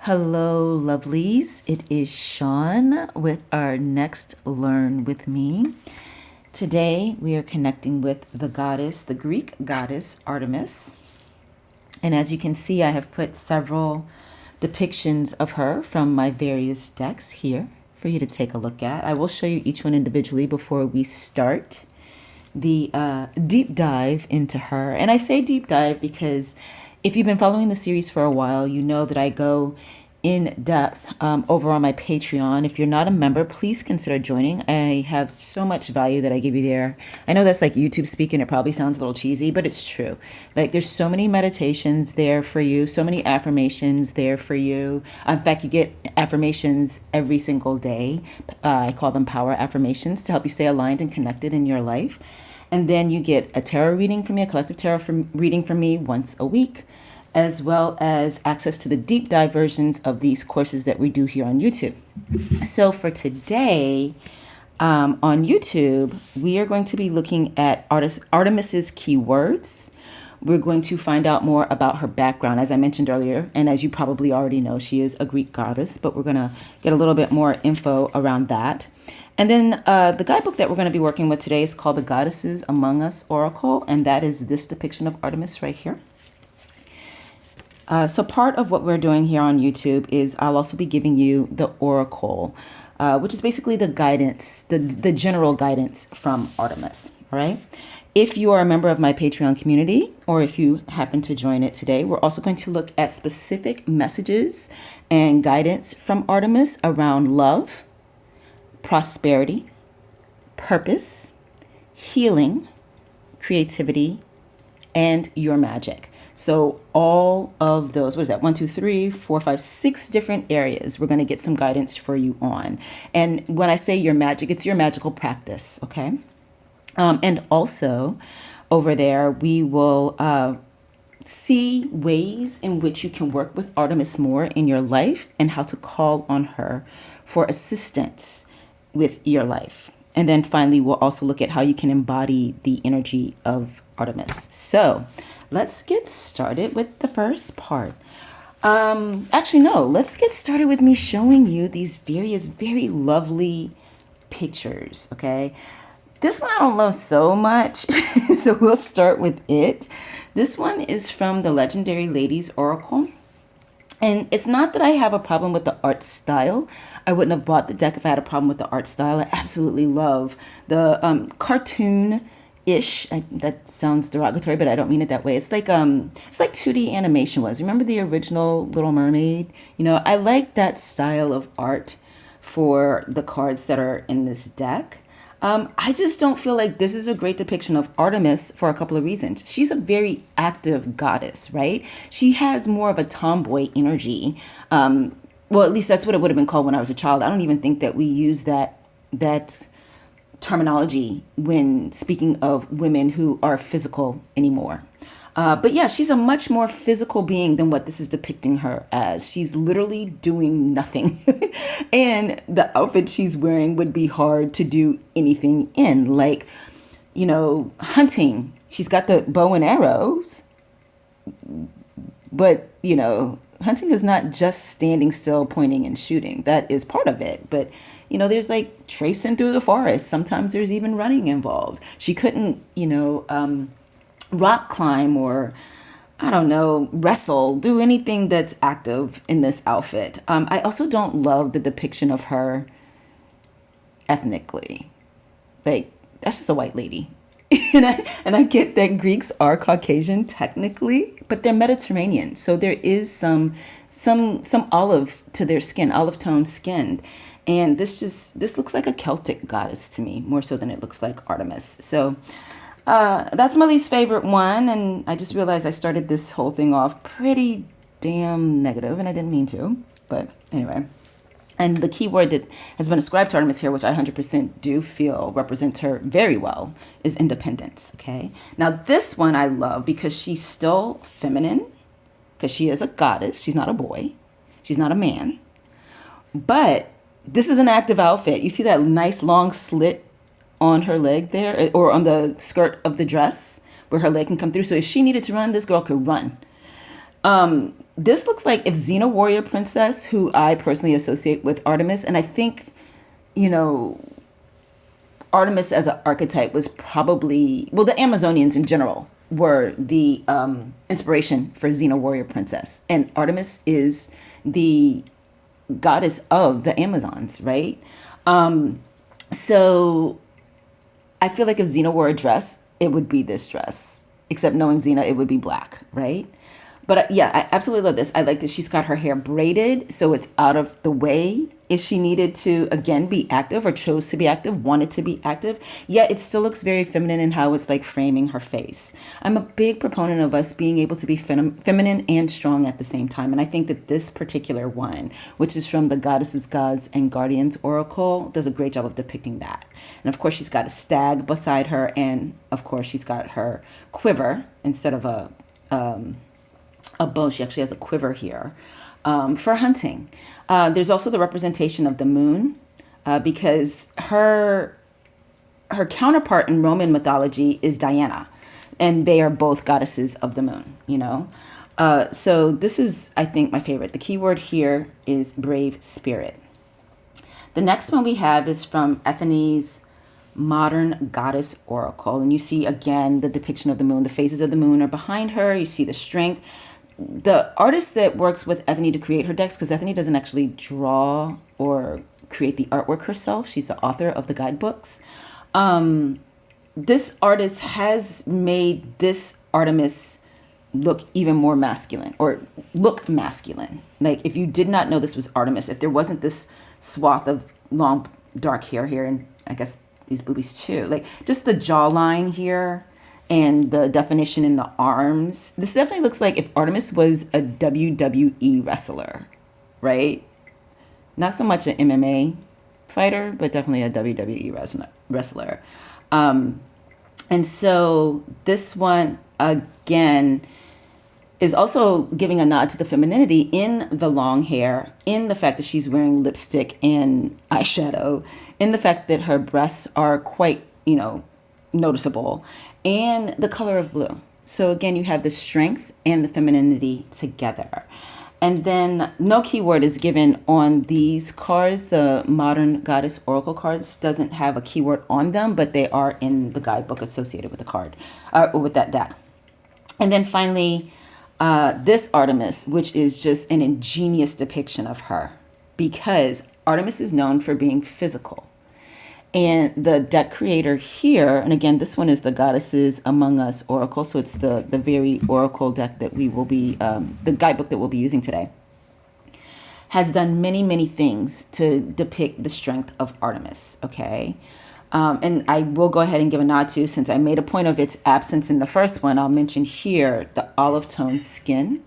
Hello, lovelies. It is Sean with our next Learn With Me. Today, we are connecting with the goddess, the Greek goddess Artemis. And as you can see, I have put several depictions of her from my various decks here for you to take a look at. I will show you each one individually before we start the deep dive into her. And I say deep dive because if you've been following the series for a while, you know that I go in depth over on my Patreon. If you're not a member, please consider joining. I have so much value that I give you there. I know that's like YouTube speaking. It probably sounds a little cheesy, but it's true. Like there's so many meditations there for you, so many affirmations there for you. In fact, you get affirmations every single day. I call them power affirmations to help you stay aligned and connected in your life. And then you get a tarot reading from me, a collective tarot reading from me once a week, as well as access to the deep dive versions of these courses that we do here on YouTube. So for today, on YouTube, we are going to be looking at Artemis's keywords. We're going to find out more about her background, as I mentioned earlier, and as you probably already know, she is a Greek goddess, but we're going to get a little bit more info around that. And then the guidebook that we're going to be working with today is called The Goddesses Among Us Oracle, and that is this depiction of Artemis right here. So part of what we're doing here on YouTube is I'll also be giving you the Oracle, which is basically the guidance, the general guidance from Artemis, all right? If you are a member of my Patreon community, or if you happen to join it today, we're also going to look at specific messages and guidance from Artemis around love, prosperity, purpose, healing, creativity, and your magic. So all of those, what is that? 1, 2, 3, 4, 5, 6 different areas we're going to get some guidance for you on. And when I say your magic, it's your magical practice, okay? And also over there, we will see ways in which you can work with Artemis more in your life and how to call on her for assistance with your life. And then finally, we'll also look at how you can embody the energy of Artemis. So let's get started with the first part. Actually, no, let's get started with me showing you these various very lovely pictures, okay? This one I don't love so much, so we'll start with it. This one is from the Legendary Ladies Oracle. And it's not that I have a problem with the art style. I wouldn't have bought the deck if I had a problem with the art style. I absolutely love the cartoon-ish. That sounds derogatory, but I don't mean it that way. It's like 2D animation was. Remember the original Little Mermaid? You know, I like that style of art for the cards that are in this deck. I just don't feel like this is a great depiction of Artemis for a couple of reasons. She's a very active goddess, right? She has more of a tomboy energy. Well, at least that's what it would have been called when I was a child. I don't even think that we use that terminology when speaking of women who are physical anymore. But yeah, she's a much more physical being than what this is depicting her as. She's literally doing nothing. And the outfit she's wearing would be hard to do anything in. Like, you know, hunting. She's got the bow and arrows. But, you know, hunting is not just standing still, pointing and shooting. That is part of it. But, you know, there's like traipsing through the forest. Sometimes there's even running involved. She couldn't, you know, rock climb or, I don't know, wrestle, do anything that's active in this outfit. I also don't love the depiction of her ethnically. Like, that's just a white lady. and I get that Greeks are Caucasian technically, but they're Mediterranean. So there is some olive to their skin, olive toned skin. And this looks like a Celtic goddess to me, more so than it looks like Artemis. So that's my least favorite one, and I just realized I started this whole thing off pretty damn negative, and I didn't mean to, but anyway. And the key word that has been ascribed to Artemis here, which I 100% do feel represents her very well, is independence, okay? Now this one I love because she's still feminine, because she is a goddess. She's not a boy. She's not a man. But this is an active outfit. You see that nice long slit on her leg there, or on the skirt of the dress where her leg can come through. So if she needed to run, this girl could run. this looks like if Xena Warrior Princess, who I personally associate with Artemis, and I think, you know, Artemis as an archetype was probably, well, the Amazonians in general were the inspiration for Xena Warrior Princess. And Artemis is the goddess of the Amazons, right? So I feel like if Xena wore a dress, it would be this dress. Except knowing Xena, it would be black, right? But yeah, I absolutely love this. I like that she's got her hair braided, so it's out of the way if she needed to, again, be active or chose to be active, wanted to be active. Yet it still looks very feminine in how it's like framing her face. I'm a big proponent of us being able to be feminine and strong at the same time. And I think that this particular one, which is from the Goddesses, Gods, and Guardians Oracle, does a great job of depicting that. And of course, she's got a stag beside her. And of course, she's got her quiver instead of a bow. She actually has a quiver here for hunting. There's also the representation of the moon because her counterpart in Roman mythology is Diana, and they are both goddesses of the moon, you know. So this is, I think, my favorite. The keyword here is brave spirit. The next one we have is from Athene's Modern Goddess Oracle. And you see, again, the depiction of the moon. The phases of the moon are behind her. You see the strength. The artist that works with Athene to create her decks, because Athene doesn't actually draw or create the artwork herself. She's the author of the guidebooks. This artist has made this Artemis look even more masculine, or look masculine. Like, if you did not know this was Artemis, if there wasn't this swath of long dark hair here, and I guess these boobies too, like just the jawline here and the definition in the arms, this definitely looks like if Artemis was a WWE wrestler, right? Not so much an MMA fighter, but definitely a WWE wrestler. And so this one, again, is also giving a nod to the femininity in the long hair, in the fact that she's wearing lipstick and eyeshadow, in the fact that her breasts are quite, you know, noticeable, and the color of blue. So again, you have the strength and the femininity together. And then no keyword is given on these cards. The Modern Goddess Oracle cards doesn't have a keyword on them, but they are in the guidebook associated with the card, or with that deck. And then finally, this Artemis, which is just an ingenious depiction of her, because Artemis is known for being physical. And the deck creator here, and again, this one is the Goddesses Among Us Oracle, so it's the very oracle deck that we will be, the guidebook that we'll be using today, has done many, many things to depict the strength of Artemis, okay? And I will go ahead and give a nod to, since I made a point of its absence in the first one, I'll mention here the olive tone skin.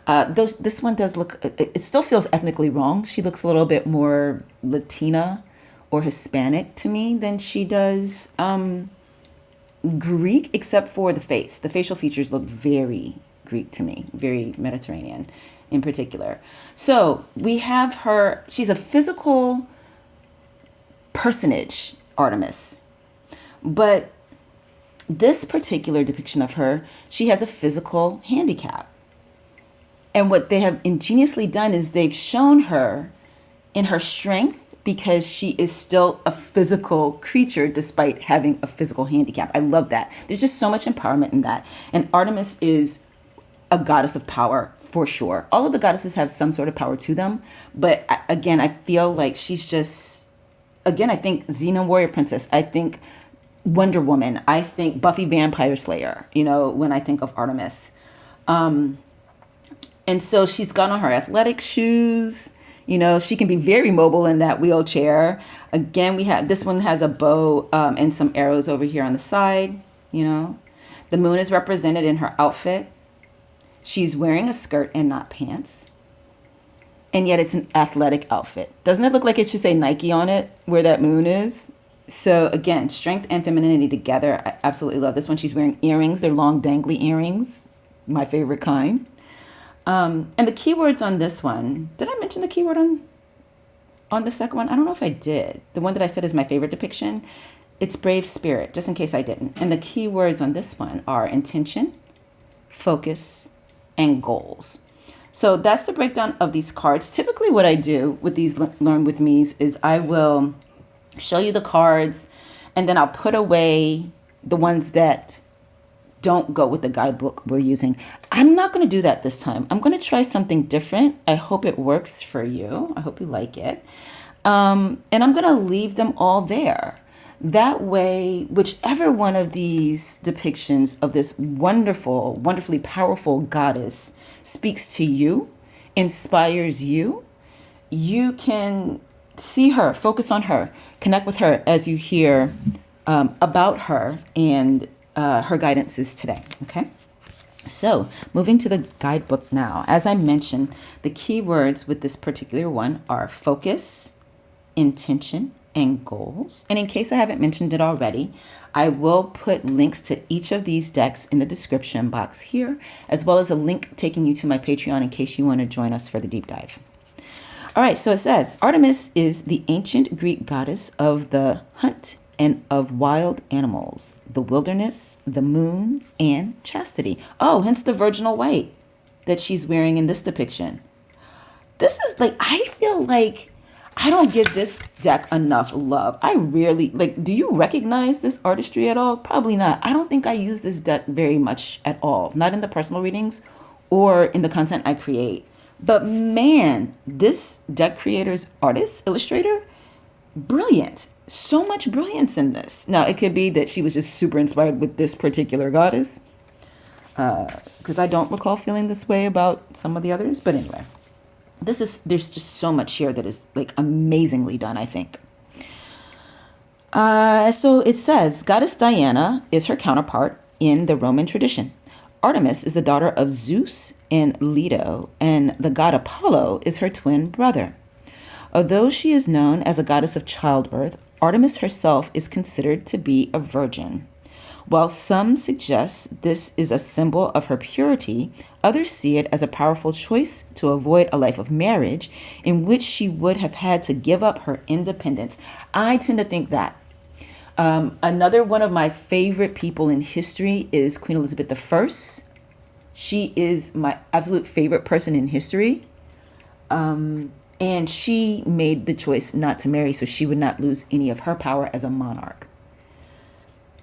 This one does look, it still feels ethnically wrong. She looks a little bit more Latina or Hispanic to me than she does Greek, except for the face. The facial features look very Greek to me, very Mediterranean in particular. So we have her, she's a physical personage, Artemis. But this particular depiction of her, she has a physical handicap. And what they have ingeniously done is they've shown her in her strength, because she is still a physical creature despite having a physical handicap. I love that. There's just so much empowerment in that. And Artemis is a goddess of power for sure. All of the goddesses have some sort of power to them. But again, I feel like she's just, again, I think Xena Warrior Princess. I think Wonder Woman. I think Buffy Vampire Slayer, you know, when I think of Artemis. And so she's got on her athletic shoes. You know, she can be very mobile in that wheelchair. Again, we have, this one has a bow and some arrows over here on the side, you know. The moon is represented in her outfit. She's wearing a skirt and not pants. And yet it's an athletic outfit. Doesn't it look like it should say Nike on it, where that moon is? So again, strength and femininity together. I absolutely love this one. She's wearing earrings. They're long dangly earrings. My favorite kind. And the keywords on this one, did I mention the keyword on the second one? I don't know if I did. The one that I said is my favorite depiction, it's brave spirit, just in case I didn't. And the keywords on this one are intention, focus, and goals. So that's the breakdown of these cards. Typically what I do with these Learn With Me's is I will show you the cards, and then I'll put away the ones that don't go with the guidebook we're using. I'm not going to do that this time. I'm going to try something different. I hope it works for you. I hope you like it. And I'm going to leave them all there. That way, whichever one of these depictions of this wonderful, wonderfully powerful goddess speaks to you, inspires you, you can see her, focus on her, connect with her as you hear about her and her guidances today. Okay. So moving to the guidebook now, as I mentioned, the key words with this particular one are focus, intention, and goals. And in case I haven't mentioned it already, I will put links to each of these decks in the description box here, as well as a link taking you to my Patreon in case you want to join us for the deep dive. All right, so it says, Artemis is the ancient Greek goddess of the hunt and of wild animals, the wilderness, the moon, and chastity. Oh, hence the virginal white that she's wearing in this depiction. This is like, I feel like I don't give this deck enough love. I rarely, do you recognize this artistry at all? Probably not. I don't think I use this deck very much at all. Not in the personal readings or in the content I create. But man, this deck creator's artist, illustrator, brilliant. So much brilliance in this. Now, it could be that she was just super inspired with this particular goddess. Because I don't recall feeling this way about some of the others. But anyway. There's just so much here that is amazingly done, I think. So it says, Goddess Diana is her counterpart in the Roman tradition. Artemis is the daughter of Zeus and Leto, and the god Apollo is her twin brother. Although she is known as a goddess of childbirth, Artemis herself is considered to be a virgin. While some suggest this is a symbol of her purity, others see it as a powerful choice to avoid a life of marriage in which she would have had to give up her independence. I tend to think that. Another one of my favorite people in history is Queen Elizabeth I. She is my absolute favorite person in history. And she made the choice not to marry so she would not lose any of her power as a monarch.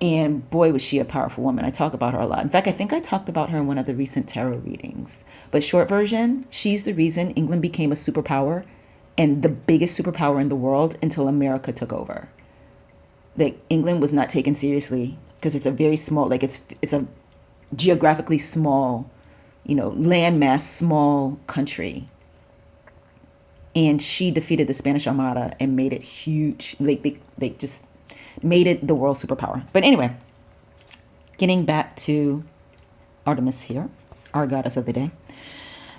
And boy, was she a powerful woman. I talk about her a lot. In fact, I think I talked about her in one of the recent tarot readings. But short version, she's the reason England became a superpower and the biggest superpower in the world until America took over. England was not taken seriously because it's a very small, it's a geographically small, landmass, small country. And she defeated the Spanish Armada and made it huge. They just made it the world superpower. But anyway, getting back to Artemis here, our goddess of the day,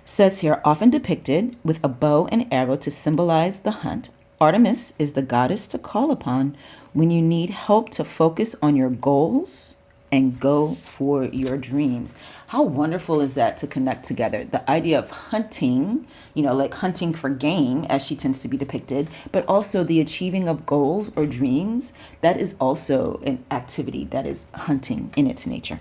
says here, often depicted with a bow and arrow to symbolize the hunt, Artemis is the goddess to call upon when you need help to focus on your goals and go for your dreams. How wonderful is that to connect together? The idea of hunting, hunting for game, as she tends to be depicted, but also the achieving of goals or dreams, that is also an activity that is hunting in its nature.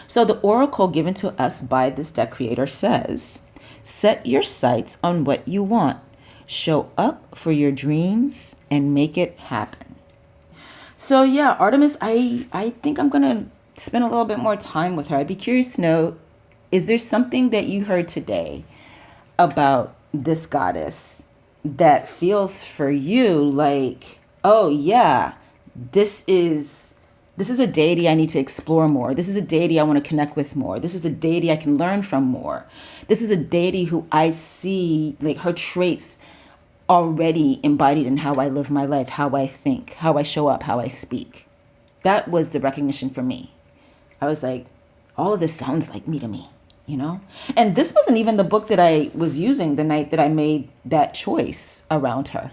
So the oracle given to us by this deck creator says, set your sights on what you want, show up for your dreams, and make it happen. So yeah, Artemis, I think I'm going to spend a little bit more time with her. I'd be curious to know, is there something that you heard today about this goddess that feels for you like, oh yeah, this is a deity I need to explore more. This is a deity I want to connect with more. This is a deity I can learn from more. This is a deity who I see her traits already embodied in how I live my life, how I think, how I show up, how I speak. That was the recognition for me. I was like, all of this sounds like me to me, And this wasn't even the book that I was using the night that I made that choice around her.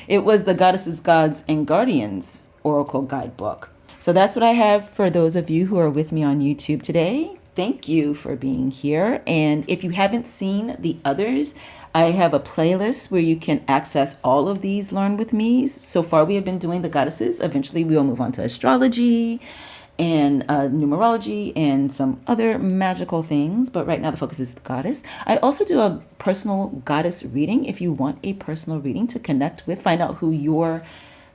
It was the Goddesses, Gods, and Guardians Oracle Guidebook. So that's what I have for those of you who are with me on YouTube today. Thank you for being here. And if you haven't seen the others, I have a playlist where you can access all of these Learn With Me's. So far, we have been doing the goddesses. Eventually, we will move on to astrology and numerology and some other magical things. But right now the focus is the goddess. I also do a personal goddess reading. If you want a personal reading to connect with, find out who your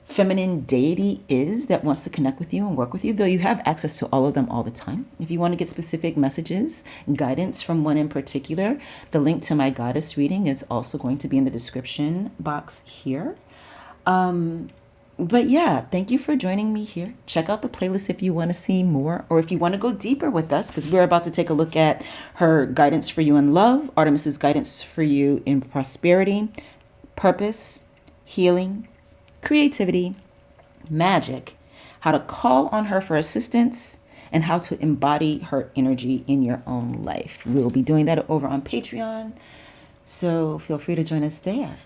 feminine deity is that wants to connect with you and work with you, though you have access to all of them all the time. If you want to get specific messages, guidance from one in particular, the link to my goddess reading is also going to be in the description box here. But yeah, thank you for joining me here. Check out the playlist if you want to see more, or if you want to go deeper with us, because we're about to take a look at her guidance for you in love, Artemis's guidance for you in prosperity, purpose, healing, creativity, magic, how to call on her for assistance, and how to embody her energy in your own life. We'll be doing that over on Patreon, so feel free to join us there.